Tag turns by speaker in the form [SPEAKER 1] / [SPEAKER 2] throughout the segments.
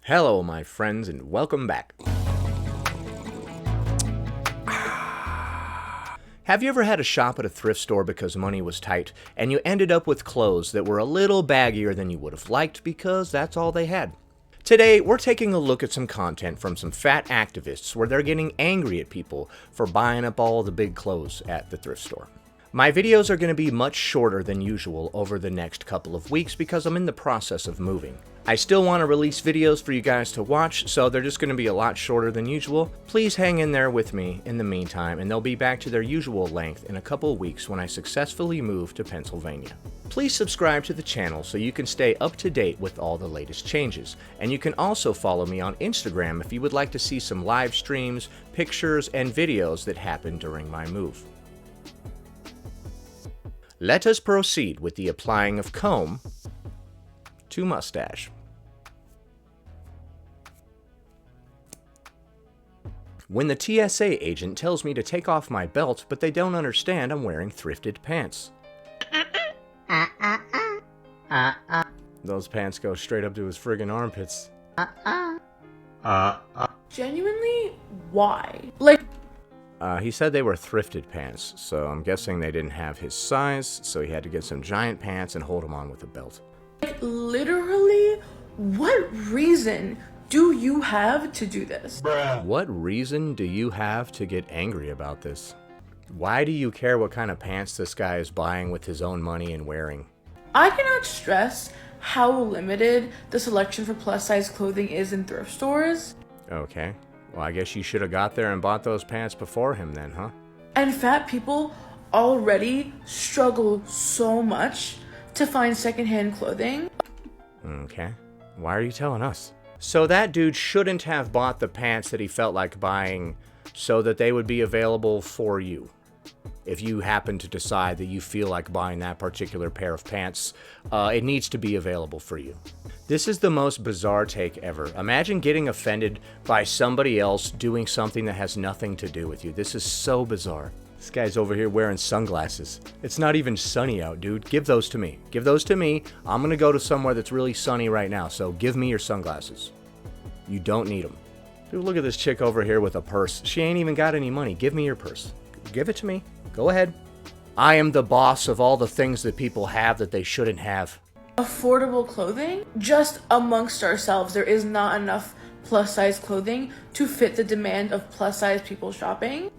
[SPEAKER 1] Hello, my friends, and welcome back. Have you ever had a shop at a thrift store because money was tight, and you ended up with clothes that were a little baggier than you would have liked because that's all they had? Today, we're taking a look at some content from some fat activists where they're getting angry at people for buying up all the big clothes at the thrift store. My videos are going to be much shorter than usual over the next couple of weeks because I'm in the process of moving. I still want to release videos for you guys to watch, so they're just going to be a lot shorter than usual. Please hang in there with me in the meantime, and they'll be back to their usual length in a couple of weeks when I successfully move to Pennsylvania. Please subscribe to the channel so you can stay up to date with all the latest changes, and you can also follow me on Instagram if you would like to see some live streams, pictures, and videos that happened during my move. Let us proceed with the applying of comb to mustache. When the TSA agent tells me to take off my belt, but they don't understand I'm wearing thrifted pants. Those pants go straight up to his friggin' armpits.
[SPEAKER 2] Genuinely, why?
[SPEAKER 1] He said they were thrifted pants, so I'm guessing they didn't have his size, so he had to get some giant pants and hold them on with a belt.
[SPEAKER 2] Literally, what reason do you have to do this?
[SPEAKER 3] Bruh.
[SPEAKER 1] What reason do you have to get angry about this? Why do you care what kind of pants this guy is buying with his own money and wearing?
[SPEAKER 2] I cannot stress how limited the selection for plus-size clothing is in thrift stores.
[SPEAKER 1] Okay. Well, I guess you should have got there and bought those pants before him then, huh?
[SPEAKER 2] And fat people already struggle so much to find secondhand clothing.
[SPEAKER 1] Okay. Why are you telling us? So that dude shouldn't have bought the pants that he felt like buying so that they would be available for you. If you happen to decide that you feel like buying that particular pair of pants, it needs to be available for you. This is the most bizarre take ever. Imagine getting offended by somebody else doing something that has nothing to do with you. This is so bizarre. This guy's over here wearing sunglasses. It's not even sunny out, dude. Give those to me. Give those to me. I'm gonna go to somewhere that's really sunny right now, so give me your sunglasses. You don't need them. Dude, look at this chick over here with a purse. She ain't even got any money. Give me your purse. Give it to me. Go ahead. I am the boss of all the things that people have that they shouldn't have.
[SPEAKER 2] Affordable clothing? Just amongst ourselves, there is not enough plus-size clothing to fit the demand of plus-size people shopping.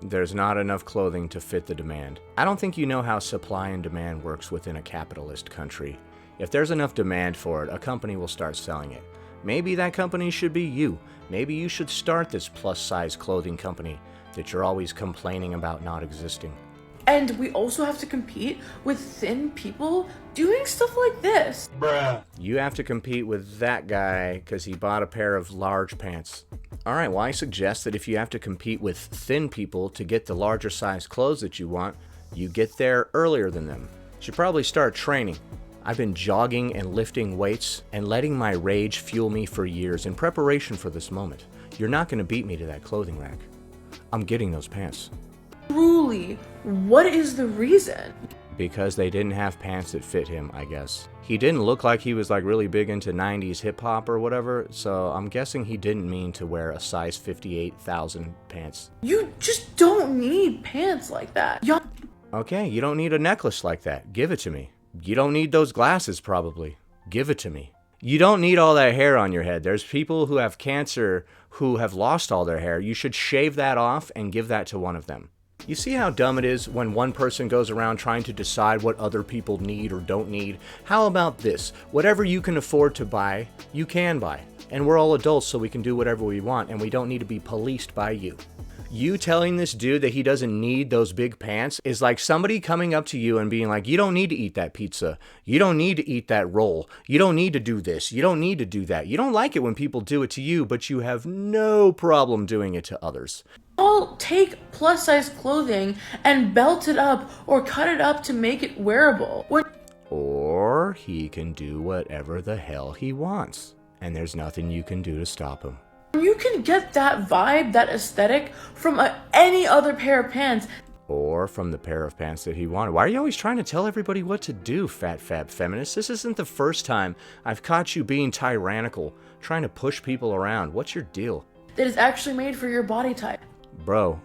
[SPEAKER 1] There's not enough clothing to fit the demand. I don't think you know how supply and demand works within a capitalist country. If there's enough demand for it, a company will start selling it. Maybe that company should be you. Maybe you should start this plus-size clothing company that you're always complaining about not existing.
[SPEAKER 2] And we also have to compete with thin people doing stuff like this.
[SPEAKER 3] Bruh.
[SPEAKER 1] You have to compete with that guy because he bought a pair of large pants. Alright, well I suggest that if you have to compete with thin people to get the larger size clothes that you want, you get there earlier than them. You should probably start training. I've been jogging and lifting weights and letting my rage fuel me for years in preparation for this moment. You're not going to beat me to that clothing rack. I'm getting those pants.
[SPEAKER 2] Truly, what is the reason?
[SPEAKER 1] Because they didn't have pants that fit him, I guess. He didn't look like he was like really big into 90s hip-hop or whatever, so I'm guessing he didn't mean to wear a size 58,000 pants.
[SPEAKER 2] You just don't need pants like that.
[SPEAKER 1] Okay, you don't need a necklace like that. Give it to me. You don't need those glasses, probably. Give it to me. You don't need all that hair on your head. There's people who have cancer who have lost all their hair. You should shave that off and give that to one of them. You see how dumb it is when one person goes around trying to decide what other people need or don't need? How about this? Whatever you can afford to buy, you can buy. And we're all adults, so we can do whatever we want, and we don't need to be policed by you. You telling this dude that he doesn't need those big pants is like somebody coming up to you and being like, you don't need to eat that pizza. You don't need to eat that roll. You don't need to do this. You don't need to do that. You don't like it when people do it to you, but you have no problem doing it to others.
[SPEAKER 2] I'll take plus-size clothing and belt it up or cut it up to make it wearable.
[SPEAKER 1] Or he can do whatever the hell he wants, and there's nothing you can do to stop him.
[SPEAKER 2] You can get that vibe, that aesthetic, from any other pair of pants.
[SPEAKER 1] Or more from the pair of pants that he wanted. Why are you always trying to tell everybody what to do, fat fab feminist? This isn't the first time I've caught you being tyrannical, trying to push people around. What's your deal?
[SPEAKER 2] That is actually made for your body type.
[SPEAKER 1] Bro,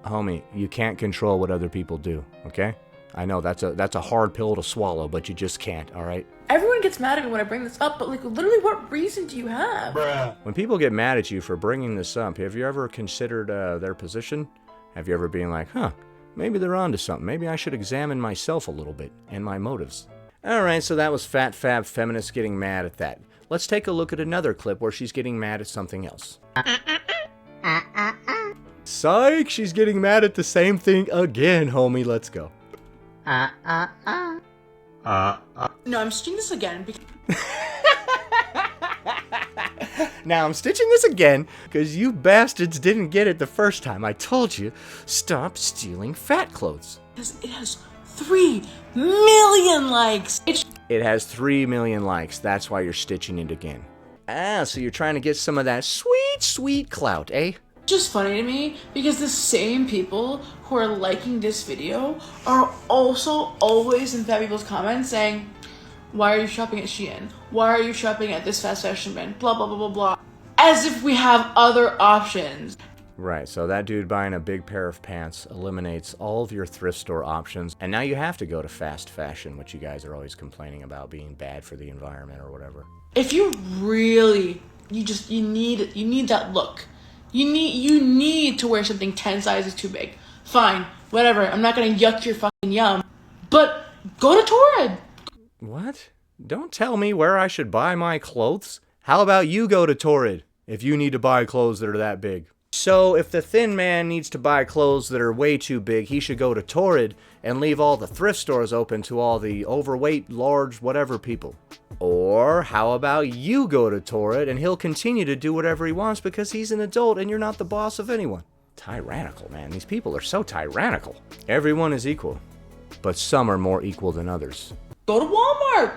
[SPEAKER 1] homie, you can't control what other people do, okay? I know that's a hard pill to swallow, but you just can't, all right?
[SPEAKER 2] Everyone gets mad at me when I bring this up, but like literally what reason do you have?
[SPEAKER 3] Bruh.
[SPEAKER 1] When people get mad at you for bringing this up, have you ever considered their position? Have you ever been like, huh, maybe they're onto something. Maybe I should examine myself a little bit and my motives. All right, so that was Fat Fab Feminist getting mad at that. Let's take a look at another clip where she's getting mad at something else. Psych, she's getting mad at the same thing again, homie. Let's go.
[SPEAKER 2] No, I'm stitching this again because
[SPEAKER 1] Now I'm stitching this again because you bastards didn't get it the first time. I told you, stop stealing fat clothes.
[SPEAKER 2] it has 3 million likes.
[SPEAKER 1] It has 3 million likes. That's why you're stitching it again. Ah, so you're trying to get some of that sweet, sweet clout, eh?
[SPEAKER 2] Just funny to me because the same people who are liking this video are also always in fat people's comments saying, why are you shopping at Shein? Why are you shopping at this fast fashion brand? Blah, blah, blah, blah, blah. As if we have other options.
[SPEAKER 1] Right, so that dude buying a big pair of pants eliminates all of your thrift store options, and now you have to go to fast fashion, which you guys are always complaining about being bad for the environment or whatever.
[SPEAKER 2] If you really, you need that look. You need to wear something 10 sizes too big. Fine, whatever. I'm not gonna yuck your fucking yum. But go to Torrid.
[SPEAKER 1] What? Don't tell me where I should buy my clothes. How about you go to Torrid if you need to buy clothes that are that big? So if the thin man needs to buy clothes that are way too big, he should go to Torrid and leave all the thrift stores open to all the overweight, large, whatever people. Or how about you go to Torrid and he'll continue to do whatever he wants because he's an adult and you're not the boss of anyone. Tyrannical, man. These people are so tyrannical. Everyone is equal, but some are more equal than others.
[SPEAKER 2] Go to Walmart.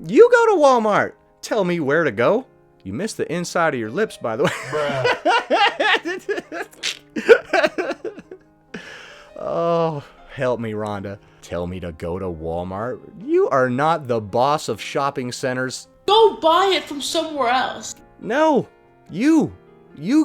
[SPEAKER 1] You go to Walmart. Tell me where to go. You missed the inside of your lips, by the way. Oh, help me, Rhonda. Tell me to go to Walmart? You are not the boss of shopping centers.
[SPEAKER 2] Go buy it from somewhere else.
[SPEAKER 1] No, you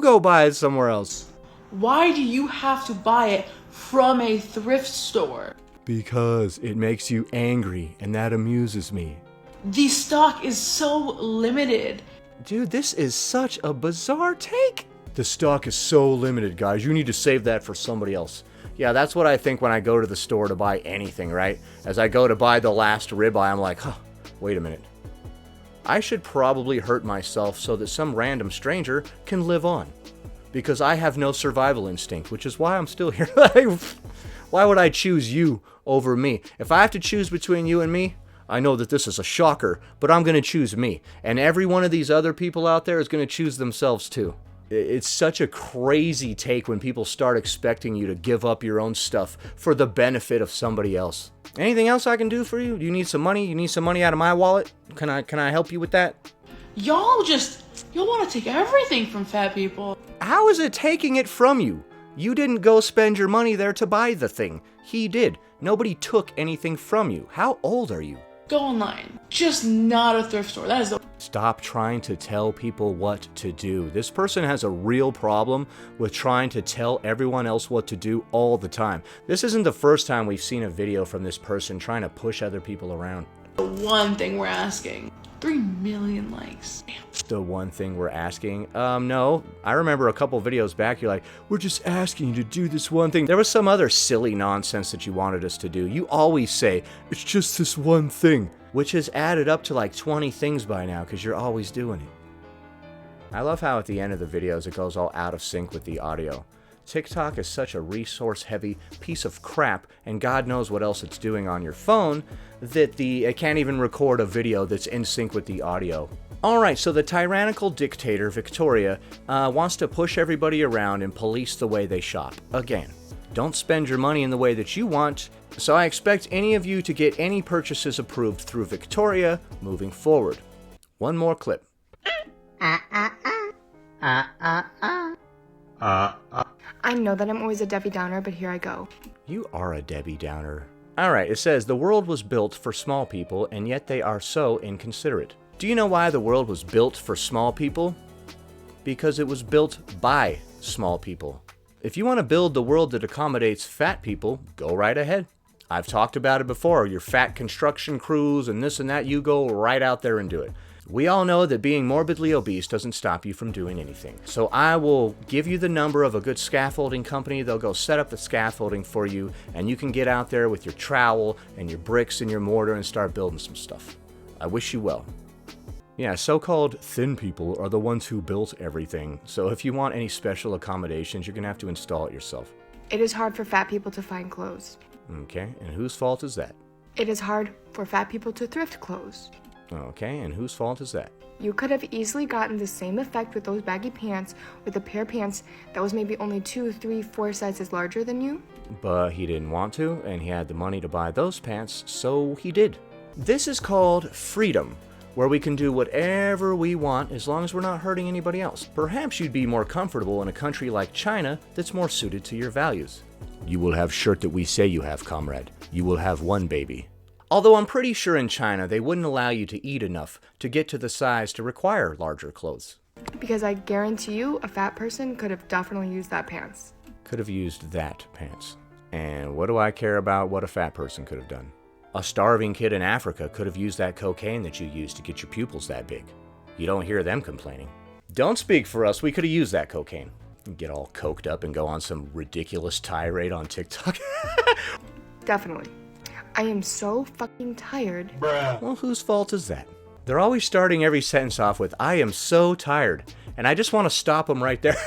[SPEAKER 1] go buy it somewhere else.
[SPEAKER 2] Why do you have to buy it from a thrift store?
[SPEAKER 1] Because it makes you angry, and that amuses me.
[SPEAKER 2] The stock is so limited.
[SPEAKER 1] Dude, this is such a bizarre take. The stock is so limited, guys. You need to save that for somebody else. Yeah, that's what I think when I go to the store to buy anything, right? As I go to buy the last ribeye, I'm like, huh, wait a minute. I should probably hurt myself so that some random stranger can live on. Because I have no survival instinct, which is why I'm still here. Why would I choose you over me? If I have to choose between you and me, I know that this is a shocker, but I'm going to choose me. And every one of these other people out there is going to choose themselves too. It's such a crazy take when people start expecting you to give up your own stuff for the benefit of somebody else. Anything else I can do for you? You need some money? You need some money out of my wallet? Can I help you with that?
[SPEAKER 2] Y'all want to take everything from fat people.
[SPEAKER 1] How is it taking it from you? You didn't go spend your money there to buy the thing. He did. Nobody took anything from you. How old are you?
[SPEAKER 2] Go online. Just not a thrift store. That is the...
[SPEAKER 1] Stop trying to tell people what to do. This person has a real problem with trying to tell everyone else what to do all the time. This isn't the first time we've seen a video from this person trying to push other people around.
[SPEAKER 2] The one thing we're asking. 3 million likes. Damn.
[SPEAKER 1] The one thing we're asking? No. I remember a couple videos back, you're like, we're just asking you to do this one thing. There was some other silly nonsense that you wanted us to do. You always say, it's just this one thing, which has added up to like 20 things by now because you're always doing it. I love how at the end of the videos it goes all out of sync with the audio. TikTok is such a resource-heavy piece of crap, and God knows what else it's doing on your phone, that it can't even record a video that's in sync with the audio. Alright, so the tyrannical dictator, Victoria, wants to push everybody around and police the way they shop. Again, don't spend your money in the way that you want, so I expect any of you to get any purchases approved through Victoria moving forward. One more clip.
[SPEAKER 2] I
[SPEAKER 3] I know that I'm always a Debbie Downer, but here I go.
[SPEAKER 1] You are a Debbie Downer. Alright, it says, the world was built for small people, and yet they are so inconsiderate. Do you know why the world was built for small people? Because it was built by small people. If you want to build the world that accommodates fat people, go right ahead. I've talked about it before, your fat construction crews and this and that, you go right out there and do it. We all know that being morbidly obese doesn't stop you from doing anything. So I will give you the number of a good scaffolding company. They'll go set up the scaffolding for you, and you can get out there with your trowel and your bricks and your mortar and start building some stuff. I wish you well. Yeah, so-called thin people are the ones who built everything. So if you want any special accommodations, you're going to have to install it yourself.
[SPEAKER 3] It is hard for fat people to find clothes.
[SPEAKER 1] Okay, and whose fault is that?
[SPEAKER 3] It is hard for fat people to thrift clothes.
[SPEAKER 1] Okay, and whose fault is that?
[SPEAKER 3] You could have easily gotten the same effect with those baggy pants with a pair of pants that was maybe only 2, 3, 4 sizes larger than you.
[SPEAKER 1] But he didn't want to, and he had the money to buy those pants, so he did. This is called freedom, where we can do whatever we want as long as we're not hurting anybody else. Perhaps you'd be more comfortable in a country like China that's more suited to your values. You will have shirt that we say you have, comrade. You will have one baby. Although I'm pretty sure in China they wouldn't allow you to eat enough to get to the size to require larger clothes.
[SPEAKER 3] Because I guarantee you, a fat person could have definitely used that pants.
[SPEAKER 1] Could have used that pants. And what do I care about what a fat person could have done? A starving kid in Africa could have used that cocaine that you used to get your pupils that big. You don't hear them complaining. Don't speak for us, we could have used that cocaine. Get all coked up and go on some ridiculous tirade on TikTok.
[SPEAKER 3] Definitely. I am so fucking tired.
[SPEAKER 1] Well, whose fault is that? They're always starting every sentence off with, I am so tired. And I just want to stop them right there.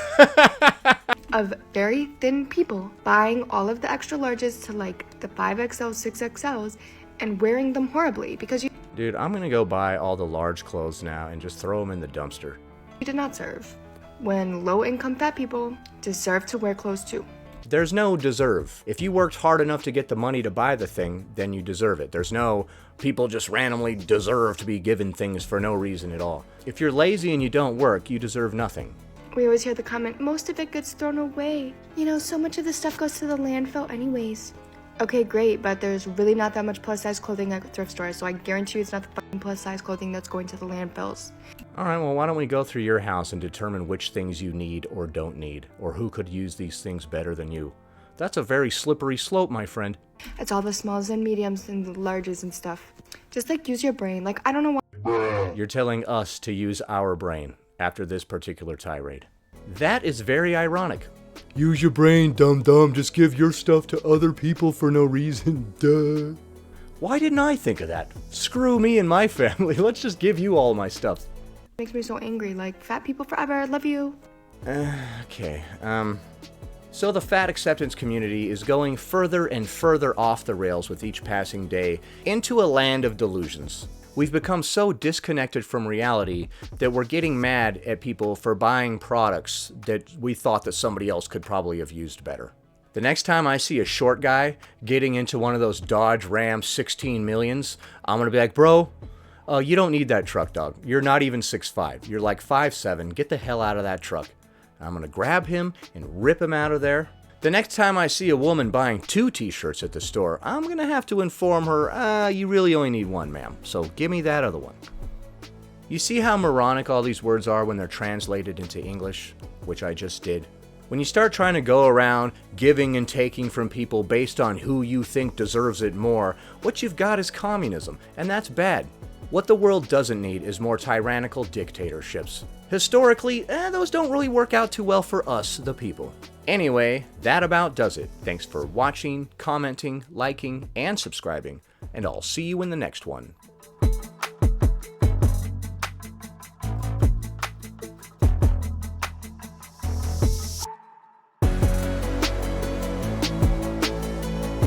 [SPEAKER 3] Of very thin people buying all of the extra larges to like the 5XL, 6XLs and wearing them horribly because you
[SPEAKER 1] Dude, I'm gonna go buy all the large clothes now and just throw them in the dumpster.
[SPEAKER 3] did not serve. When low-income fat people deserve to wear clothes too.
[SPEAKER 1] There's no deserve. If you worked hard enough to get the money to buy the thing, then you deserve it. There's no people just randomly deserve to be given things for no reason at all. If you're lazy and you don't work, you deserve nothing.
[SPEAKER 3] We always hear the comment, most of it gets thrown away. You know, so much of the stuff goes to the landfill anyways. Okay, great, but there's really not that much plus-size clothing at thrift stores, so I guarantee you it's not the fucking plus-size clothing that's going to the landfills.
[SPEAKER 1] Alright, well, why don't we go through your house and determine which things you need or don't need, or who could use these things better than you. That's a very slippery slope, my friend.
[SPEAKER 3] It's all the smalls and mediums and the larges and stuff. Just, like, use your brain. Like, I don't know why.
[SPEAKER 1] You're telling us to use our brain after this particular tirade. That is very ironic. Use your brain, dum-dum. Just give your stuff to other people for no reason. Duh. Why didn't I think of that? Screw me and my family. Let's just give you all my stuff.
[SPEAKER 3] It makes me so angry. Like, fat people forever. Love you.
[SPEAKER 1] Okay, so the fat acceptance community is going further and further off the rails with each passing day into a land of delusions. We've become so disconnected from reality that we're getting mad at people for buying products that we thought that somebody else could probably have used better. The next time I see a short guy getting into one of those Dodge Ram 16 millions, I'm gonna be like, bro, you don't need that truck, dog. You're not even 6'5". You're like 5'7". Get the hell out of that truck. I'm gonna grab him and rip him out of there. The next time I see a woman buying 2 t-shirts at the store, I'm gonna have to inform her, you really only need one, ma'am, so give me that other one. You see how moronic all these words are when they're translated into English, which I just did? When you start trying to go around giving and taking from people based on who you think deserves it more, what you've got is communism, and that's bad. What the world doesn't need is more tyrannical dictatorships. Historically, those don't really work out too well for us, the people. Anyway, that about does it. Thanks for watching, commenting, liking, and subscribing, and I'll see you in the next one.